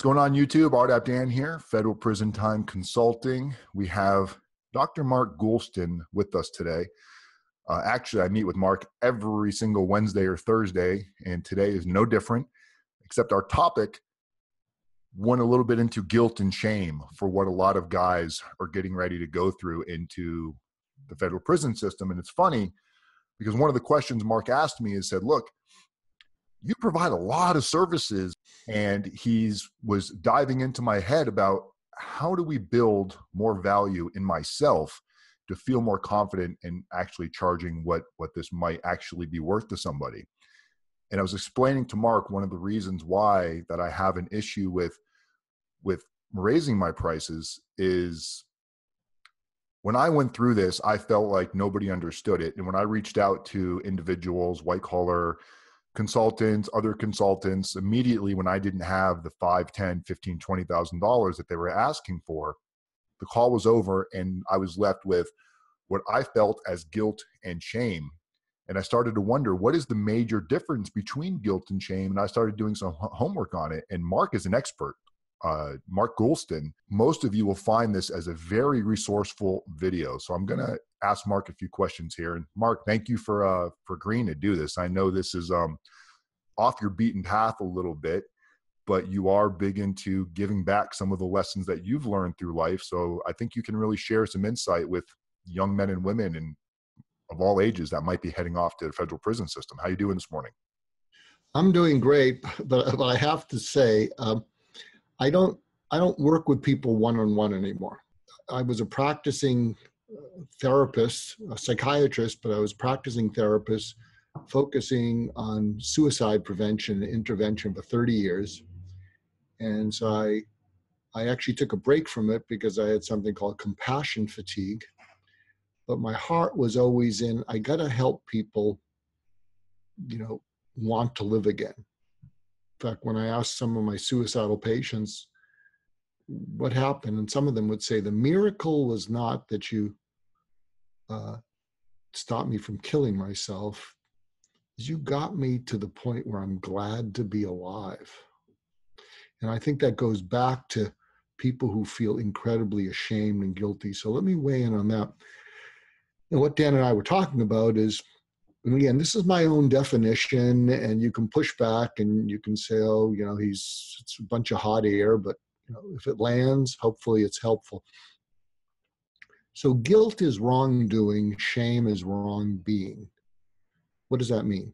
going on YouTube? RDAP Dan here, Federal Prison Time Consulting. We have Dr. Mark Goulston with us today. Actually, I meet with Mark every single Wednesday or Thursday, and today is no different, except our topic went a little bit into guilt and shame for what a lot of guys are getting ready to go through into the federal prison system. And it's funny because one of the questions Mark asked me is said, look, you provide a lot of services, and was diving into my head about how do we build more value in myself to feel more confident in actually charging what this might actually be worth to somebody. And I was explaining to Mark one of the reasons why that I have an issue with raising my prices is when I went through this, I felt like nobody understood it. And when I reached out to individuals, white collar consultants, other consultants, immediately when I didn't have the $5, $10, $15, $20,000 that they were asking for, the call was over and I was left with what I felt as guilt and shame. And I started to wonder, what is the major difference between guilt and shame? And I started doing some homework on it. And Mark is an expert. Mark Goulston. Most of you will find this as a very resourceful video. So I'm going to ask Mark a few questions here. And Mark, thank you for agreeing to do this. I know this is off your beaten path a little bit, but you are big into giving back some of the lessons that you've learned through life. So I think you can really share some insight with young men and women and of all ages that might be heading off to the federal prison system. How are you doing this morning? I'm doing great, but I have to say, I don't work with people one-on-one anymore. I was a practicing therapist, a psychiatrist, but I was practicing therapist focusing on suicide prevention and intervention for 30 years. And so I actually took a break from it because I had something called compassion fatigue. But my heart was always in, I got to help people, want to live again. In fact, when I asked some of my suicidal patients what happened, and some of them would say, the miracle was not that you stopped me from killing myself. You got me to the point where I'm glad to be alive. And I think that goes back to people who feel incredibly ashamed and guilty. So let me weigh in on that. And what Dan and I were talking about is, and again, this is my own definition, and you can push back and you can say, oh, it's a bunch of hot air, but if it lands, hopefully it's helpful. So guilt is wrongdoing, shame is wrong being. What does that mean?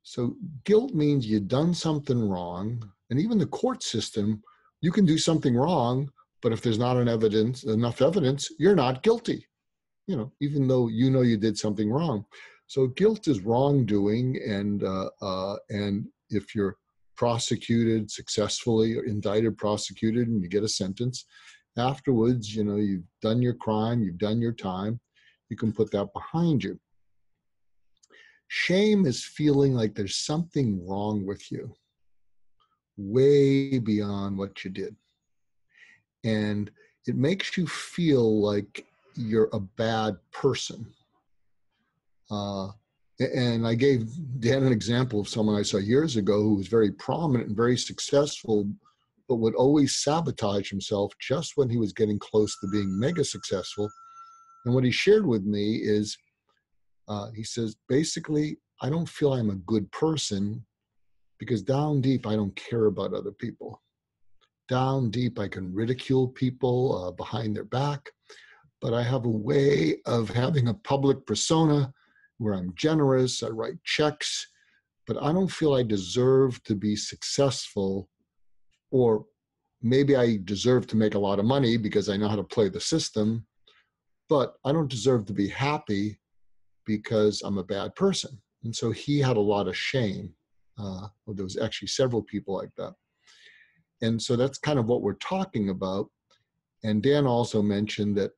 So guilt means you've done something wrong, and even the court system, you can do something wrong, but if there's not enough evidence, you're not guilty. Even though you did something wrong. So guilt is wrongdoing, and if you're prosecuted successfully or indicted, prosecuted, and you get a sentence, afterwards, you've done your crime, you've done your time, you can put that behind you. Shame is feeling like there's something wrong with you, way beyond what you did. And it makes you feel like you're a bad person. And I gave Dan an example of someone I saw years ago who was very prominent and very successful, but would always sabotage himself just when he was getting close to being mega successful. And what he shared with me is, he says, basically, I don't feel I'm a good person because down deep, I don't care about other people. Down deep, I can ridicule people behind their back, but I have a way of having a public persona where I'm generous, I write checks, but I don't feel I deserve to be successful, or maybe I deserve to make a lot of money because I know how to play the system, but I don't deserve to be happy because I'm a bad person. And so he had a lot of shame. There was actually several people like that. And so that's kind of what we're talking about. And Dan also mentioned that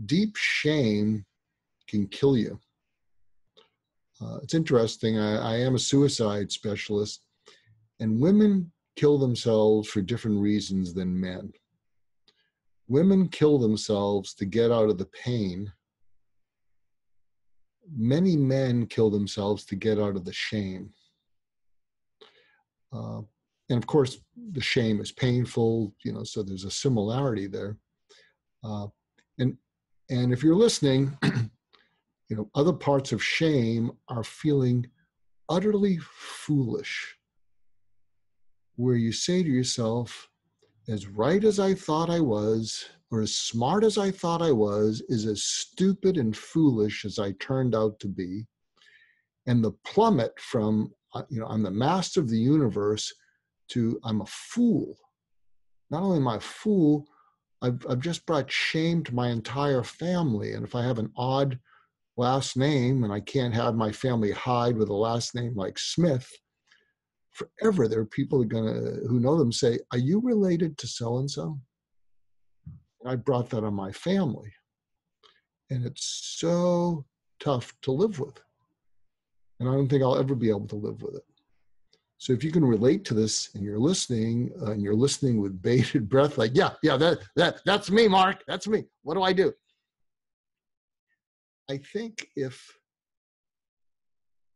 deep shame can kill you. It's interesting. I am a suicide specialist, and women kill themselves for different reasons than men. Women kill themselves to get out of the pain. Many men kill themselves to get out of the shame. And of course, the shame is painful, so there's a similarity there. And if you're listening, other parts of shame are feeling utterly foolish, where you say to yourself, as right as I thought I was, or as smart as I thought I was, is as stupid and foolish as I turned out to be. And the plummet from, I'm the master of the universe to I'm a fool. Not only am I a fool, I've just brought shame to my entire family. And if I have an odd last name and I can't have my family hide with a last name like Smith, forever there are people who know them say, are you related to so-and-so? And I brought that on my family. And it's so tough to live with. And I don't think I'll ever be able to live with it. So if you can relate to this and you're listening with bated breath, like, yeah, that's me, Mark, that's me. What do I do? I think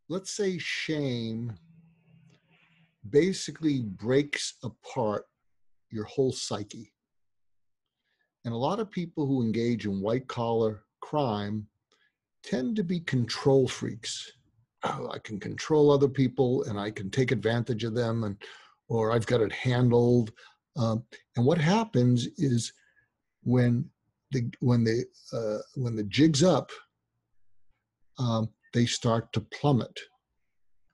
let's say shame basically breaks apart your whole psyche. And a lot of people who engage in white collar crime tend to be control freaks. Oh, I can control other people and I can take advantage of them, or I've got it handled. And what happens is when the jig's up, they start to plummet,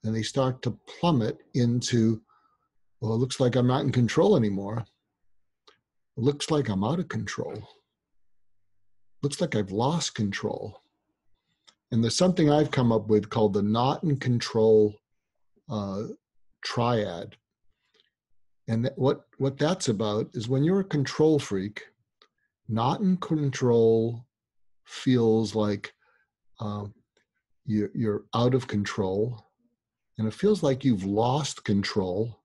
and they start to plummet into, well, it looks like I'm not in control anymore. It looks like I'm out of control. It looks like I've lost control. And there's something I've come up with called the not in control triad. And what that's about is when you're a control freak, not in control feels like you're out of control, and it feels like you've lost control.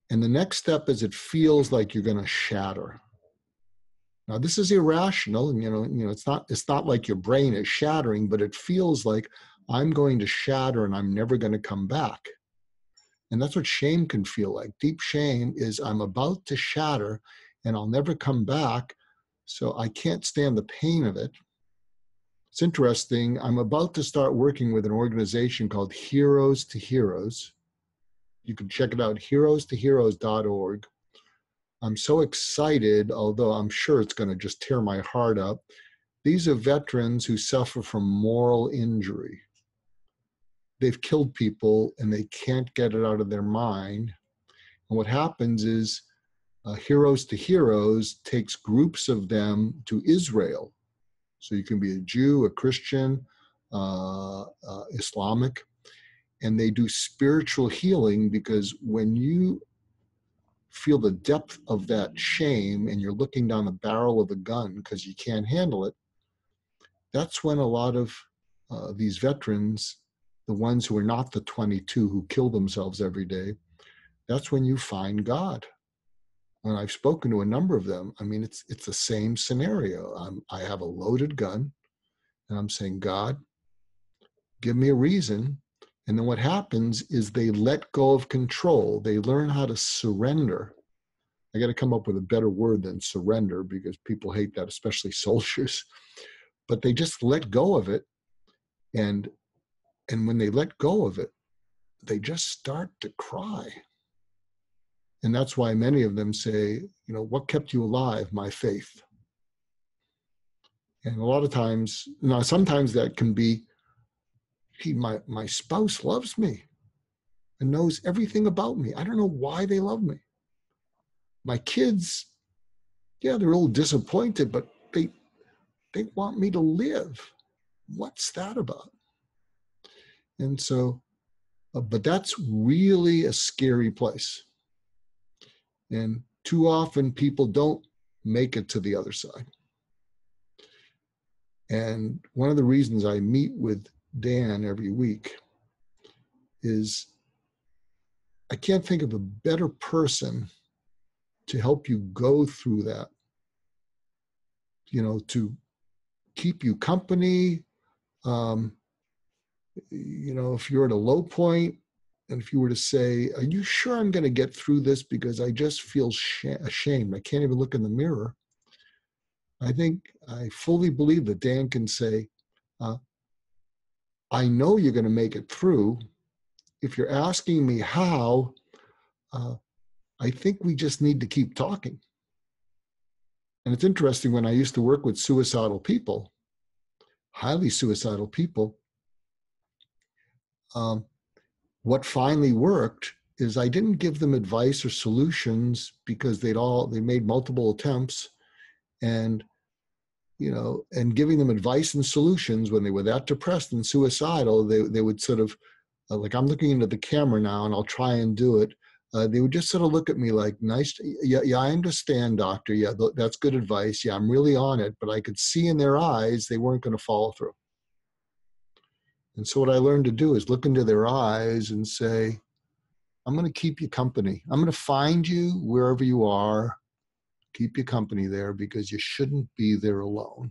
And the next step is it feels like you're going to shatter. Now, this is irrational, and it's not like your brain is shattering, but it feels like I'm going to shatter and I'm never going to come back. And that's what shame can feel like. Deep shame is I'm about to shatter and I'll never come back, so I can't stand the pain of it. It's interesting. I'm about to start working with an organization called Heroes to Heroes. You can check it out, heroes2heroes.org. I'm so excited, although I'm sure it's going to just tear my heart up. These are veterans who suffer from moral injury. They've killed people and they can't get it out of their mind. And what happens is Heroes to Heroes takes groups of them to Israel. So you can be a Jew, a Christian, Islamic, and they do spiritual healing, because when you feel the depth of that shame and you're looking down the barrel of a gun because you can't handle it, that's when a lot of these veterans, the ones who are not the 22 who kill themselves every day, that's when you find God. When I've spoken to a number of them, I mean, it's the same scenario. I have a loaded gun and I'm saying, God, give me a reason. And then what happens is they let go of control. They learn how to surrender. I got to come up with a better word than surrender, because people hate that, especially soldiers. But they just let go of it. And when they let go of it, they just start to cry. And that's why many of them say, what kept you alive? My faith. And a lot of times, sometimes that can be, my spouse loves me and knows everything about me. I don't know why they love me. My kids, yeah, they're a little disappointed, but they want me to live. What's that about? And so, but that's really a scary place. And too often people don't make it to the other side. And one of the reasons I meet with Dan every week is I can't think of a better person to help you go through that, to keep you company. If you're at a low point, And if you were to say, are you sure I'm going to get through this because I just feel ashamed, I can't even look in the mirror, I fully believe that Dan can say, I know you're going to make it through. If you're asking me how, I think we just need to keep talking. And it's interesting, when I used to work with suicidal people, highly suicidal people, what finally worked is I didn't give them advice or solutions because they made multiple attempts, and and giving them advice and solutions when they were that depressed and suicidal, they would sort of, like, I'm looking into the camera now and I'll try and do it. They would just sort of look at me like, yeah, I understand, doctor. Yeah, that's good advice. Yeah, I'm really on it. But I could see in their eyes they weren't going to follow through. And so what I learned to do is look into their eyes and say, I'm going to keep you company. I'm going to find you wherever you are, keep you company there, because you shouldn't be there alone,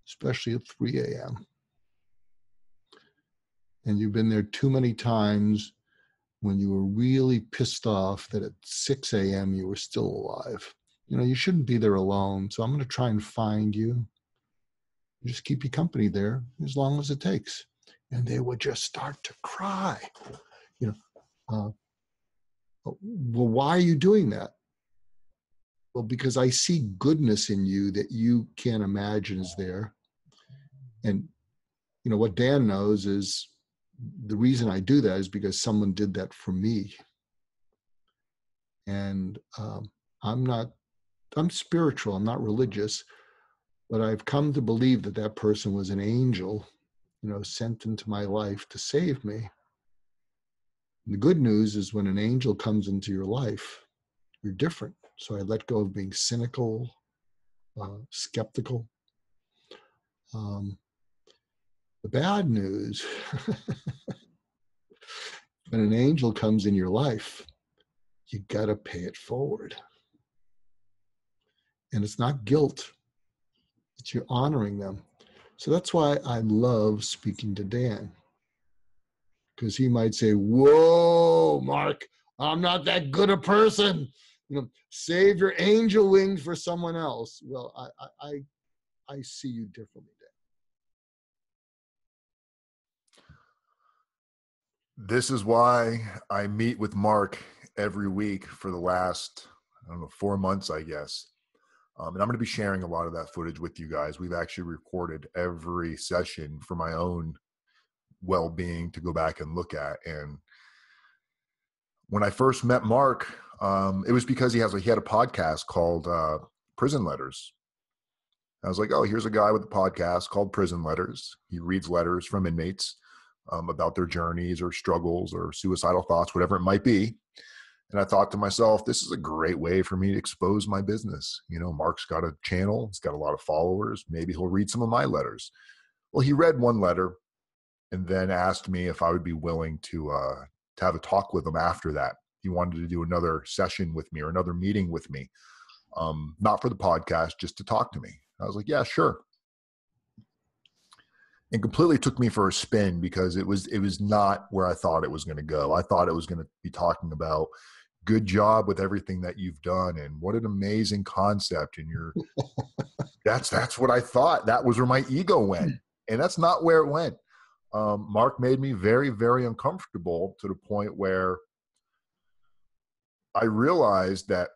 especially at 3 a.m. And you've been there too many times when you were really pissed off that at 6 a.m. you were still alive. You shouldn't be there alone. So I'm going to try and find you. Just keep you company there as long as it takes. And they would just start to cry. Well, why are you doing that? Well, because I see goodness in you that you can't imagine is there. And, what Dan knows is the reason I do that is because someone did that for me. And I'm spiritual, I'm not religious, but I've come to believe that person was an angel, sent into my life to save me. And the good news is when an angel comes into your life, you're different. So I let go of being cynical, skeptical. The bad news, when an angel comes in your life, you got to pay it forward. And it's not guilt. It's you're honoring them. So that's why I love speaking to Dan. Because he might say, whoa, Mark, I'm not that good a person. Save your angel wings for someone else. Well, I see you differently, Dan. This is why I meet with Mark every week for the last, 4 months, I guess. And I'm going to be sharing a lot of that footage with you guys. We've actually recorded every session for my own well-being to go back and look at. And when I first met Mark, it was because he had a podcast called Prison Letters. I was like, oh, here's a guy with a podcast called Prison Letters. He reads letters from inmates about their journeys or struggles or suicidal thoughts, whatever it might be. And I thought to myself, this is a great way for me to expose my business. Mark's got a channel. He's got a lot of followers. Maybe he'll read some of my letters. Well, he read one letter and then asked me if I would be willing to have a talk with him after that. He wanted to do another session with me or another meeting with me, not for the podcast, just to talk to me. I was like, yeah, sure. And completely took me for a spin because it was not where I thought it was going to go. I thought it was going to be talking about good job with everything that you've done and what an amazing concept. And that's what I thought. That was where my ego went. And that's not where it went. Mark made me very, very uncomfortable to the point where I realized that,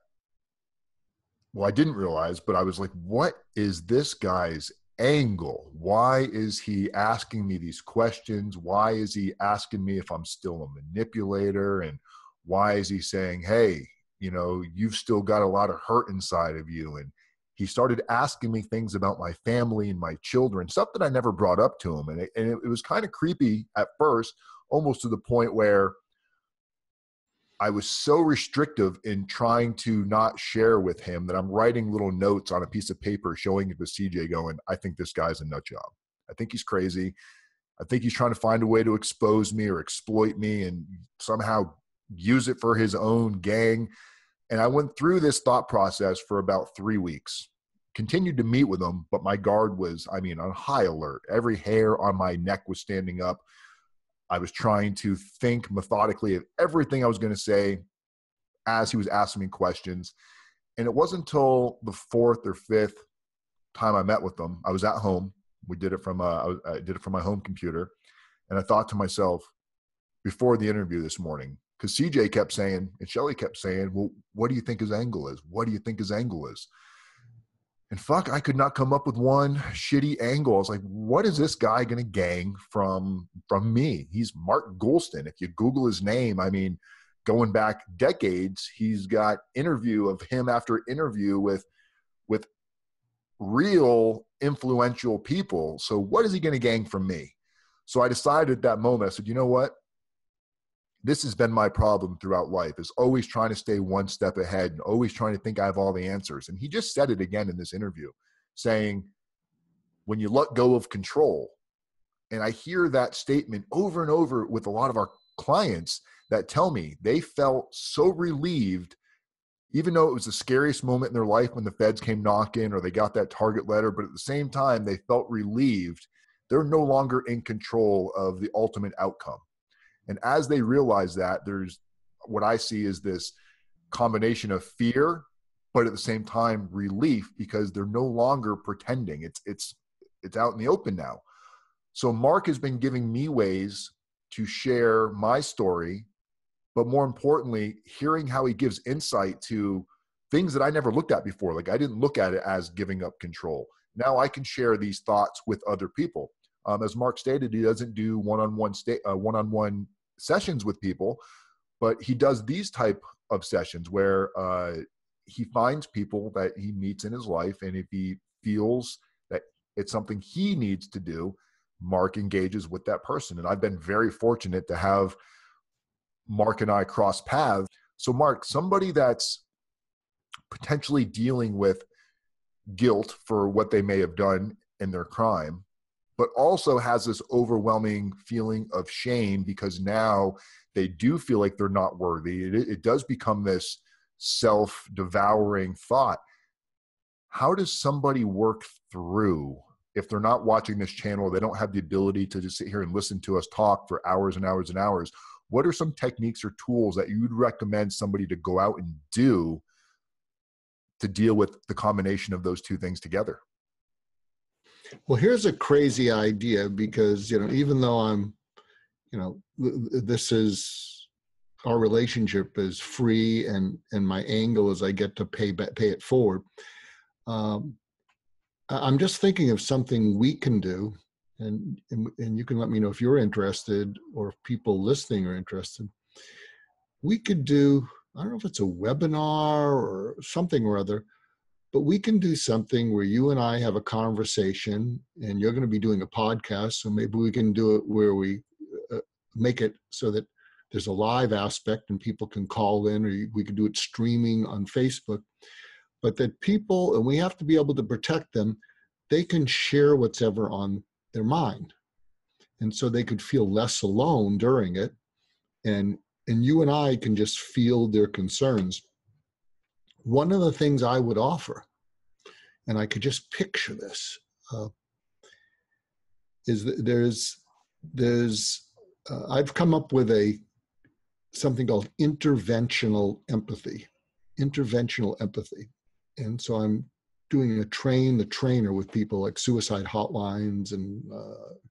well, I didn't realize, but I was like, what is this guy's angle? Why is he asking me these questions? Why is he asking me if I'm still a manipulator? And why is he saying, hey, you've still got a lot of hurt inside of you? And he started asking me things about my family and my children, stuff that I never brought up to him. And it was kind of creepy at first, almost to the point where I was so restrictive in trying to not share with him that I'm writing little notes on a piece of paper showing it to CJ going, I think this guy's a nut job. I think he's crazy. I think he's trying to find a way to expose me or exploit me and somehow use it for his own gang. And I went through this thought process for about 3 weeks, continued to meet with him, but my guard was, on high alert. Every hair on my neck was standing up. I was trying to think methodically of everything I was going to say as he was asking me questions. And it wasn't until the fourth or fifth time I met with him, I was at home. We did it from I did it from my home computer, and I thought to myself before the interview this morning, because CJ kept saying and Shelly kept saying, "Well, what do you think his angle is? What do you think his angle is?" And fuck, I could not come up with one shitty angle. I was like, "What is this guy going to gang from me?" He's Mark Goulston. If you Google his name, I mean, going back decades, he's got interview of him after interview with real influential people. So what is he going to gang from me? So I decided at that moment, I said, you know what? This has been my problem throughout life, is always trying to stay one step ahead and always trying to think I have all the answers. And he just said it again in this interview, saying, when you let go of control, and I hear that statement over and over with a lot of our clients that tell me they felt so relieved, even though it was the scariest moment in their life when the feds came knocking or they got that target letter, but at the same time, they felt relieved. They're no longer in control of the ultimate outcome. And as they realize that, there's what I see is this combination of fear, but at the same time, relief, because they're no longer pretending. It's out in the open now. So Mark has been giving me ways to share my story, but more importantly, hearing how he gives insight to things that I never looked at before. Like I didn't look at it as giving up control. Now I can share these thoughts with other people. As Mark stated, he doesn't do one-on-one sessions with people, but he does these type of sessions where he finds people that he meets in his life, and if he feels that it's something he needs to do, Mark engages with that person. And I've been very fortunate to have Mark and I cross paths. So Mark, somebody that's potentially dealing with guilt for what they may have done in their crime, but also has this overwhelming feeling of shame because now they do feel like they're not worthy. It does become this self-devouring thought. How does somebody work through, if they're not watching this channel, they don't have the ability to just sit here and listen to us talk for hours and hours and hours? What are some techniques or tools that you'd recommend somebody to go out and do to deal with the combination of those two things together? Well, here's a crazy idea because, even though I'm, this is, our relationship is free and my angle is I get to pay it forward. I'm just thinking of something we can do, and you can let me know if you're interested or if people listening are interested. We could do, I don't know if it's a webinar or something or other, but we can do something where you and I have a conversation, and you're going to be doing a podcast. So maybe we can do it where we make it so that there's a live aspect and people can call in, or we could do it streaming on Facebook, but that people, and we have to be able to protect them, they can share what's ever on their mind. And so they could feel less alone during it. And you and I can just feel their concerns. One of the things I would offer, and I could just picture this, is that I've come up with something called interventional empathy. Interventional empathy. And so I'm doing the trainer with people like suicide hotlines and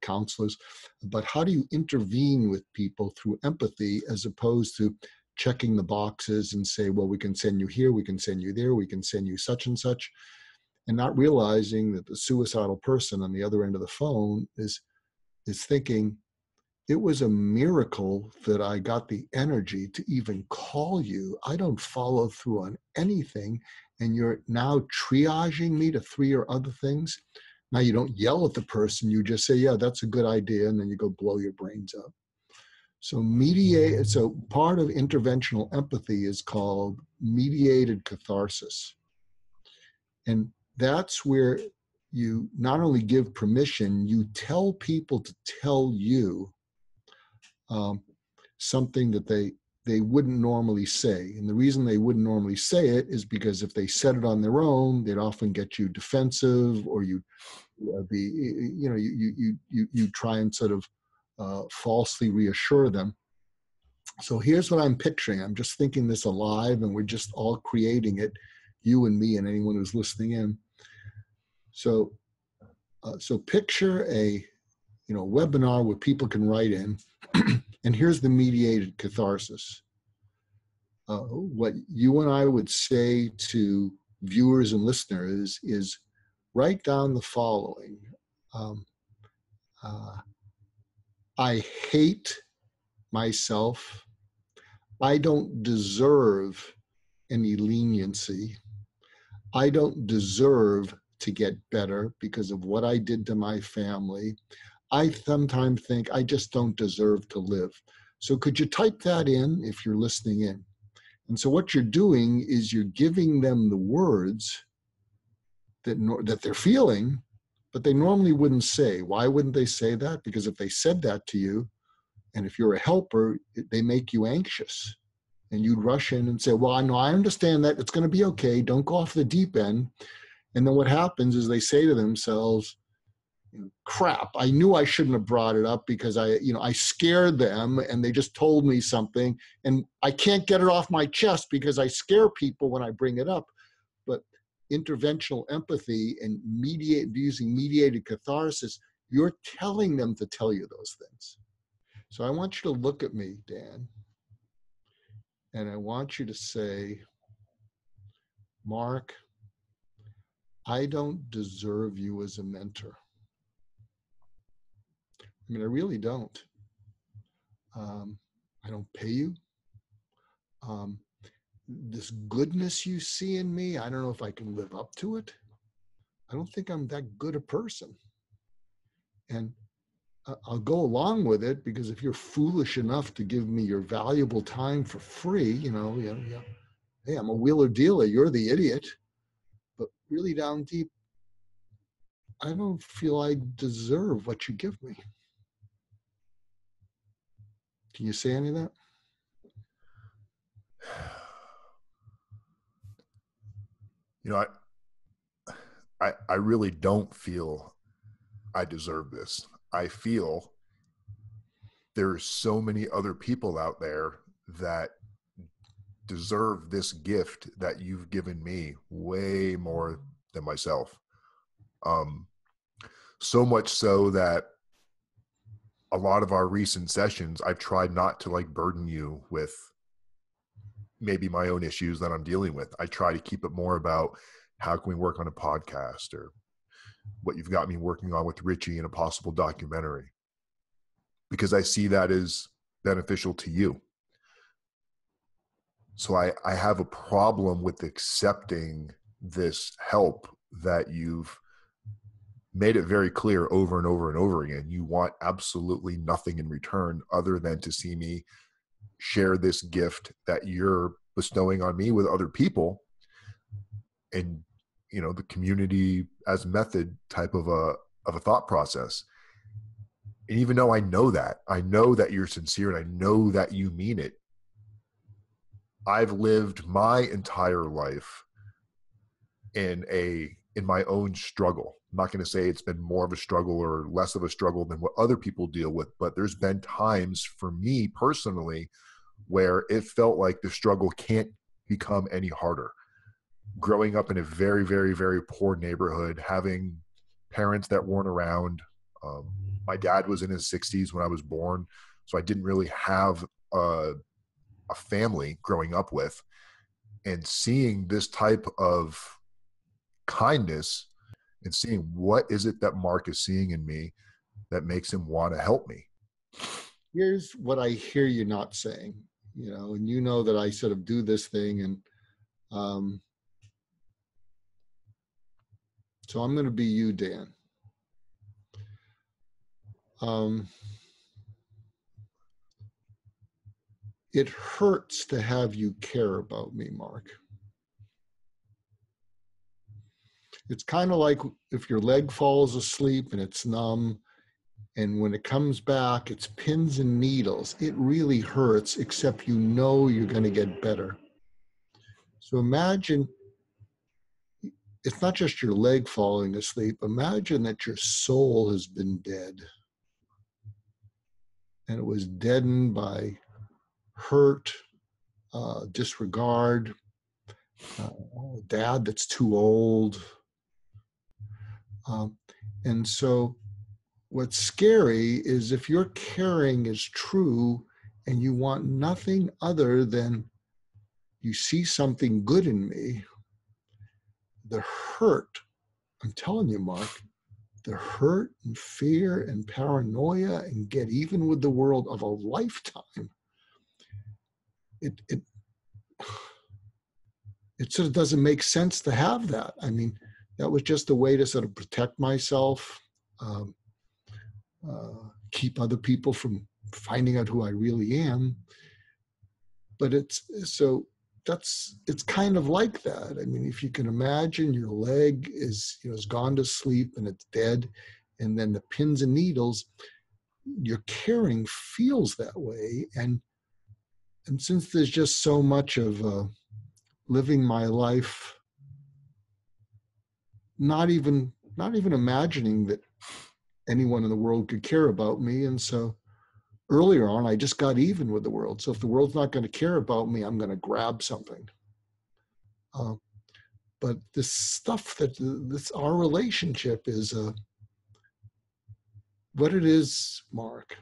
counselors. But how do you intervene with people through empathy as opposed to checking the boxes and say, well, we can send you here, we can send you there, we can send you such and such, and not realizing that the suicidal person on the other end of the phone is thinking, it was a miracle that I got the energy to even call you. I don't follow through on anything, and you're now triaging me to 3 or other things. Now you don't yell at the person, you just say, yeah, that's a good idea, and then you go blow your brains up. So part of interventional empathy is called mediated catharsis. And that's where you not only give permission, you tell people to tell you something that they wouldn't normally say. And the reason they wouldn't normally say it is because if they said it on their own, they'd often get you defensive, or you try and sort of falsely reassure them. So here's what I'm picturing. I'm just thinking this alive, and we're just all creating it, you and me and anyone who's listening in. So picture a webinar where people can write in, and here's the mediated catharsis. What you and I would say to viewers and listeners is write down the following. I hate myself. I don't deserve any leniency. I don't deserve to get better because of what I did to my family. I sometimes think I just don't deserve to live. So could you type that in if you're listening in? And so what you're doing is you're giving them the words that they're feeling, but they normally wouldn't say. Why wouldn't they say that? Because if they said that to you, and if you're a helper, they make you anxious. And you'd rush in and say, well, I know, I understand that. It's going to be okay. Don't go off the deep end. And then what happens is they say to themselves, crap, I knew I shouldn't have brought it up because I scared them and they just told me something and I can't get it off my chest because I scare people when I bring it up. But interventional empathy and using mediated catharsis, you're telling them to tell you those things. So I want you to look at me, Dan, and I want you to say, Mark, I don't deserve you as a mentor. I mean, I really don't. I don't pay you. This goodness you see in me, I don't know if I can live up to it. I don't think I'm that good a person. And I'll go along with it because if you're foolish enough to give me your valuable time for free, hey, I'm a wheeler dealer, you're the idiot. But really down deep, I don't feel I deserve what you give me. Can you say any of that? I really don't feel I deserve this. I feel there's so many other people out there that deserve this gift that you've given me way more than myself. So much so that a lot of our recent sessions, I've tried not to burden you with maybe my own issues that I'm dealing with. I try to keep it more about how can we work on a podcast or what you've got me working on with Richie in a possible documentary, because I see that as beneficial to you. So I have a problem with accepting this help that you've made it very clear over and over and over again. You want absolutely nothing in return other than to see me share this gift that you're bestowing on me with other people, and the community as method type of a thought process. And even though I know that you're sincere and I know that you mean it, I've lived my entire life in my own struggle. I'm not going to say it's been more of a struggle or less of a struggle than what other people deal with, but there's been times for me personally where it felt like the struggle can't become any harder. Growing up in a very, very, very poor neighborhood, having parents that weren't around. My dad was in his 60s when I was born, so I didn't really have a family growing up with. And seeing this type of kindness and seeing what is it that Mark is seeing in me that makes him want to help me. Here's what I hear you not saying, and you know that I sort of do this thing, and so I'm going to be you, Dan. It hurts to have you care about me, Mark. It's kind of like if your leg falls asleep and it's numb, and when it comes back, it's pins and needles. It really hurts, except you know you're going to get better. So imagine, it's not just your leg falling asleep. Imagine that your soul has been dead. and it was deadened by hurt, disregard, dad that's too old. And so what's scary is if your caring is true and you want nothing other than you see something good in me, the hurt, I'm telling you, Mark, the hurt and fear and paranoia and get even with the world of a lifetime, it sort of doesn't make sense to have that. I mean, that was just a way to sort of protect myself, keep other people from finding out who I really am. But it's kind of like that. I mean, if you can imagine your leg is gone to sleep and it's dead, and then the pins and needles, your caring feels that way. And since there's just so much of living my life, not even imagining that anyone in the world could care about me. And so earlier on, I just got even with the world. So if the world's not going to care about me, I'm going to grab something. But this stuff our relationship is what it is, Mark.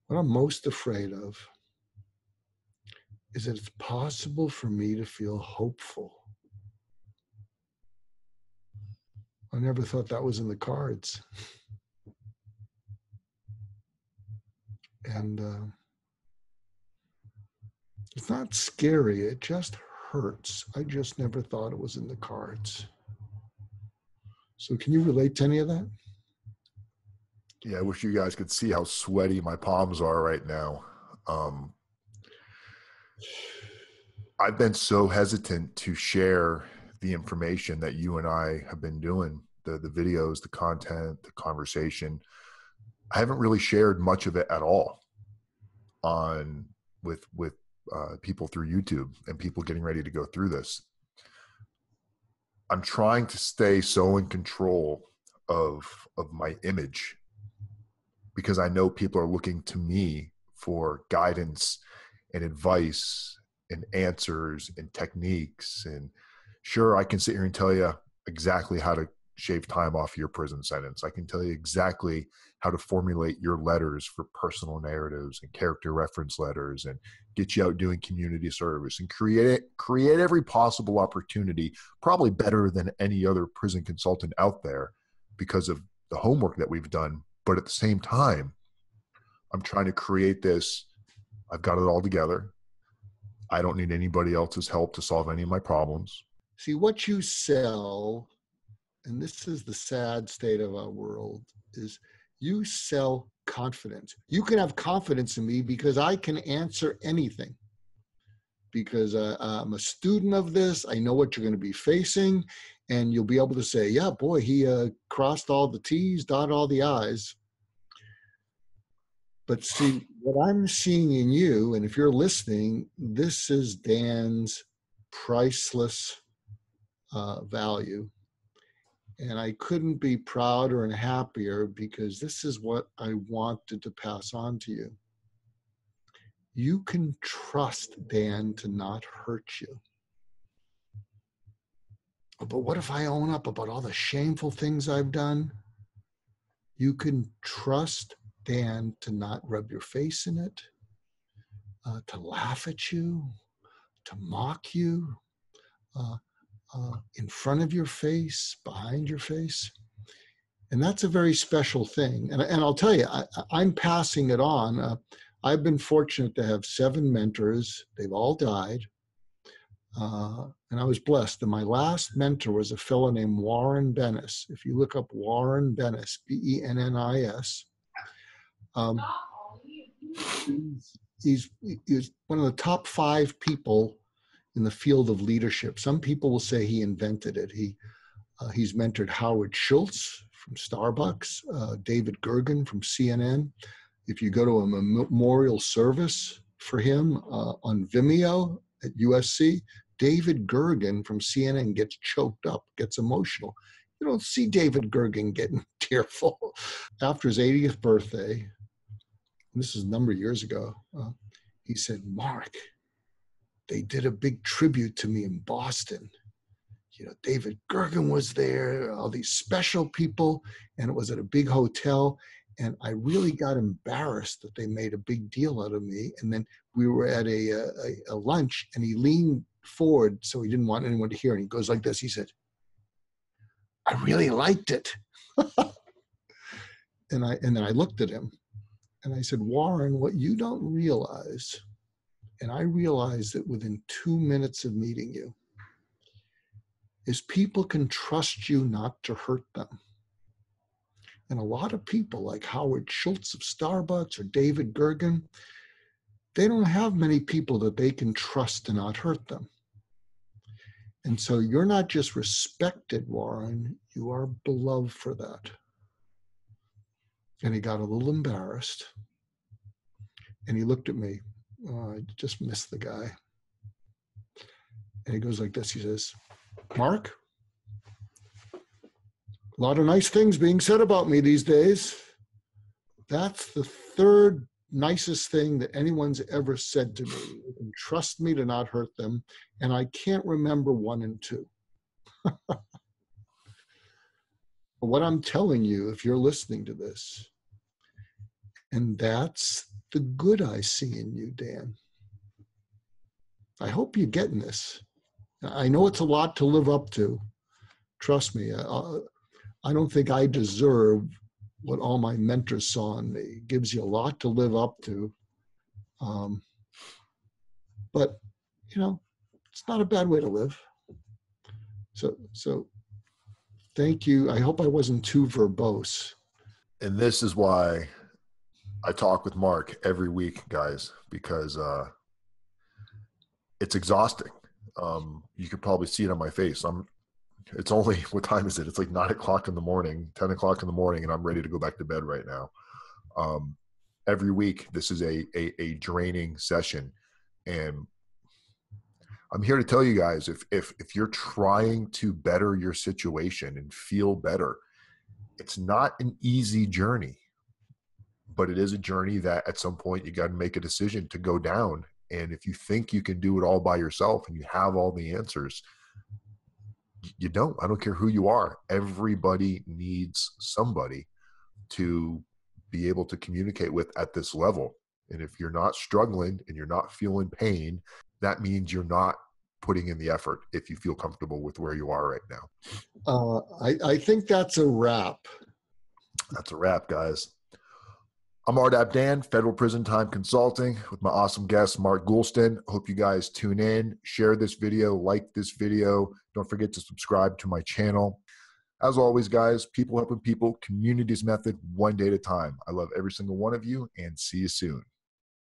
What I'm most afraid of is that it's possible for me to feel hopeful. I never thought that was in the cards. And it's not scary, it just hurts. I just never thought it was in the cards. So can you relate to any of that? Yeah, I wish you guys could see how sweaty my palms are right now. I've been so hesitant to share the information that you and I have been doing, the videos, the content, the conversation. I haven't really shared much of it at all with people through YouTube and people getting ready to go through this. I'm trying to stay so in control of my image because I know people are looking to me for guidance and advice and answers and techniques. And sure, I can sit here and tell you exactly how to shave time off your prison sentence. I can tell you exactly how to formulate your letters for personal narratives and character reference letters and get you out doing community service and create every possible opportunity, probably better than any other prison consultant out there because of the homework that we've done. But at the same time, I'm trying to create this. I've got it all together. I don't need anybody else's help to solve any of my problems. See, what you sell, and this is the sad state of our world, is you sell confidence. You can have confidence in me because I can answer anything. Because I'm a student of this, I know what you're going to be facing, and you'll be able to say, yeah, boy, he crossed all the T's, dotted all the I's. But see, what I'm seeing in you, and if you're listening, this is Dan's priceless value. And I couldn't be prouder and happier because this is what I wanted to pass on to you. You can trust Dan to not hurt you. But what if I own up about all the shameful things I've done? You can trust Dan to not rub your face in it, to laugh at you, to mock you, in front of your face, behind your face. And that's a very special thing. And I'll tell you, I'm passing it on. I've been fortunate to have 7 mentors. They've all died. And I was blessed. And my last mentor was a fellow named Warren Bennis. If you look up Warren Bennis, Bennis, he's one of the top 5 people in the field of leadership. Some people will say he invented it. He's mentored Howard Schultz from Starbucks, David Gergen from CNN. If you go to a memorial service for him on Vimeo at USC, David Gergen from CNN gets choked up, gets emotional. You don't see David Gergen getting tearful. After his 80th birthday, this is a number of years ago, he said, Mark, they did a big tribute to me in Boston. You know, David Gergen was there, all these special people, and it was at a big hotel. And I really got embarrassed that they made a big deal out of me. And then we were at a lunch, and he leaned forward so he didn't want anyone to hear. And he goes like this. He said, I really liked it. And then I looked at him and I said, Warren, what you don't realize, and I realized it within 2 minutes of meeting you, is people can trust you not to hurt them. And a lot of people like Howard Schultz of Starbucks or David Gergen, they don't have many people that they can trust to not hurt them. And so you're not just respected, Warren, you are beloved for that. And he got a little embarrassed. And he looked at me. Oh, I just missed the guy. And he goes like this. He says, Mark, a lot of nice things being said about me these days. That's the third nicest thing that anyone's ever said to me. You can trust me to not hurt them. And I can't remember 1 and 2. What I'm telling you, if you're listening to this, and that's the good I see in you, Dan. I hope you're getting this. I know it's a lot to live up to. Trust me, I don't think I deserve what all my mentors saw in me. It gives you a lot to live up to. But, you know, it's not a bad way to live. So thank you. I hope I wasn't too verbose. And this is why I talk with Mark every week, guys, because it's exhausting. You could probably see it on my face. It's only, what time is it? It's like 9 o'clock in the morning, 10 o'clock in the morning, and I'm ready to go back to bed right now. Every week, this is a draining session. And I'm here to tell you guys, if you're trying to better your situation and feel better, it's not an easy journey, but it is a journey that at some point you got to make a decision to go down. And if you think you can do it all by yourself and you have all the answers, you don't. I don't care who you are. Everybody needs somebody to be able to communicate with at this level. And if you're not struggling and you're not feeling pain, that means you're not putting in the effort if you feel comfortable with where you are right now. I think that's a wrap. That's a wrap, guys. I'm RDAP Dan, Federal Prison Time Consulting, with my awesome guest, Mark Goulston. Hope you guys tune in, share this video, like this video. Don't forget to subscribe to my channel. As always, guys, people helping people, communities method, one day at a time. I love every single one of you, and see you soon.